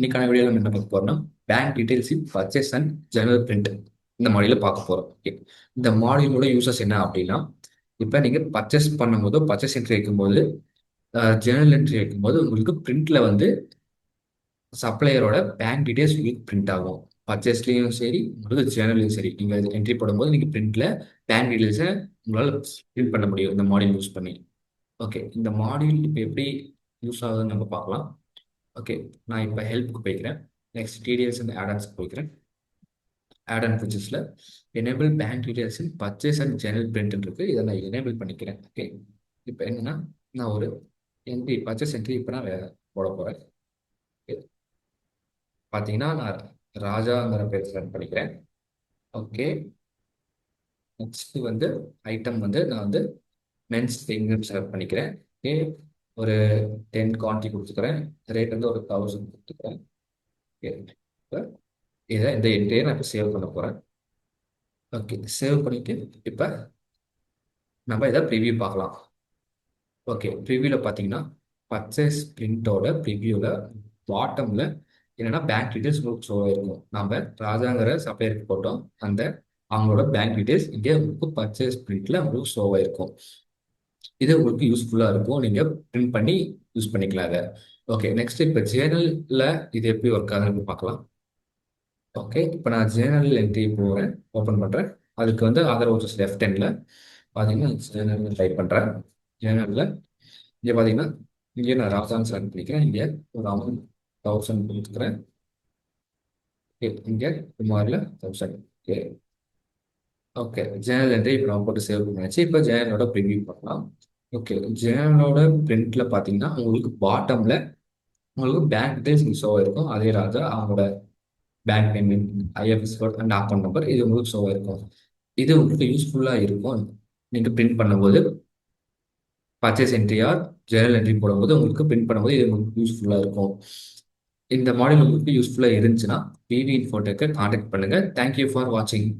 இன்னைக்கான வீடியோ நம்ம என்ன பார்க்க போறோம்னா bank details in purchase and general print இந்த மாடியில பார்க்க போறோம். ஓகே, இந்த மாடியிலோட யூசஸ் என்ன அப்படின்னா, இப்போ நீங்க பர்ச்சேஸ் பண்ணும்போது பர்ச்சேஸ் என்ட்ரி வைக்கும்போது ஜெனரல் என்ட்ரி வைக்கும்போது உங்களுக்கு பிரிண்ட்ல வந்து சப்ளையரோட பேங்க் டீடைல்ஸ் உங்களுக்கு பிரிண்ட் ஆகும். பர்ச்சேஸ்லையும் சரி உங்களுக்கு ஜேர்னல்லையும் சரி நீங்கள் என்ட்ரி போடும்போது நீங்கள் பிரிண்ட்ல பேங்க் டீடைல்ஸை உங்களால் பிரிண்ட் பண்ண முடியும் இந்த மாடியூல் யூஸ் பண்ணி. ஓகே, இந்த மாடியூல் இப்போ எப்படி யூஸ் ஆகுதுன்னு நம்ம பார்க்கலாம். ஓகே, நான் இப்போ ஹெல்ப்புக்கு போய்க்கிறேன். நெக்ஸ்ட் டிடிஎஸ் அண்ட் ஆடன்ஸ்க்கு போய்க்கிறேன். ஆட் அண்ட் பர்ச்சேஸில் enable bank details in purchase and general print இருக்கு. இதை நான் எனேபிள் பண்ணிக்கிறேன். ஓகே, இப்போ என்னன்னா நான் ஒரு என்ட்ரி பர்ச்சேஸ் என்ட்ரி இப்போ நான் போட போகிறேன். பார்த்தீங்கன்னா நான் ராஜாங்கிற பேர் செலக்ட் பண்ணிக்கிறேன். ஓகே, நெக்ஸ்ட் வந்து ஐட்டம் வந்து நான் வந்து மென்ஸ் திங்னு செலக்ட் பண்ணிக்கிறேன். ஓகே, ஒரு 10 குவான்டிட்டி கொடுத்துக்கிறேன். ரேட் வந்து ஒரு 1000 கொடுத்துக்கிறேன். ஓகே, இப்போ இதை இந்த என்ட்ரியை நான் இப்போ சேவ் பண்ண போகிறேன். ஓகே, சேவ் பண்ணிட்டு இப்போ நம்ம இதை ப்ரிவியூ பார்க்கலாம். ஓகே, ப்ரிவியூவில் பார்த்தீங்கன்னா பர்ச்சேஸ் பிரிண்டோட ப்ரிவியூவில் பாட்டமில் என்னன்னா பேங்க் டீடைல்ஸ் உங்களுக்கு ஷோ இருக்கும். நம்ம ராஜாங்கிற சப்ளையருக்கு போட்டோம், அந்த அவங்களோட பேங்க் டீடைல்ஸ் இங்கே உங்களுக்கு பர்ச்சேஸ் பிரிண்ட்ல உங்களுக்கு ஷோ ஆயிருக்கும். இது உங்களுக்கு யூஸ்ஃபுல்லாக இருக்கும். நீங்கள் பிரிண்ட் பண்ணி யூஸ் பண்ணிக்கலாம் அதை. ஓகே, நெக்ஸ்ட் இப்போ ஜேர்னலில் இது எப்படி ஒர்க் ஆகுதுன்னு பார்க்கலாம். ஓகே, இப்போ நான் ஜேர்னல் என்ட்ரி போகிறேன், ஓப்பன் பண்ணுறேன். அதுக்கு வந்து ஆதர் ஓச்சஸ் லெஃப்ட் ஹேண்டில் பார்த்தீங்கன்னா ஜேர்னல் டைப் பண்ணுறேன். ஜேர்னலில் இங்கே பார்த்தீங்கன்னா இங்கே நான் ராசான் செலக்ட் பண்ணிக்கிறேன். இங்கே ஒரு அமௌண்ட் 1000 கொடுத்துக்கிறேன். இங்கே குமாரில் 1000. ஓகே, ஓகே, ஜேர்னல் என்ட்ரி இப்போ நான் போட்டு சேவ் பண்ணியாச்சு. இப்போ ஜேர்னலோட ப்ரிவியூ பண்ணலாம். ஓகே, ஜேர்னலோட பிரிண்ட்ல பார்த்தீங்கன்னா உங்களுக்கு பாட்டமில் உங்களுக்கு பேங்க் டீடைல்ஸ் ஷோ இருக்கும். அதே ராஜா அவங்களோட bank name, IFS code and account number இது உங்களுக்கு ஷோ இருக்கும். இது உங்களுக்கு யூஸ்ஃபுல்லாக இருக்கும். நீங்கள் பிரிண்ட் பண்ணும்போது பர்ச்சேஸ் என்ட்ரியார் ஜேர்னல் என்ட்ரி போடும்போது உங்களுக்கு பிரிண்ட் பண்ணும்போது இது உங்களுக்கு யூஸ்ஃபுல்லாக இருக்கும். இந்த மாடல் உங்களுக்கு யூஸ்ஃபுல்லாக இருந்துச்சுன்னா பிவி இன்ஃபோடெக்கை காண்டாக்ட் பண்ணுங்கள். தேங்க்யூ ஃபார் வாட்சிங்.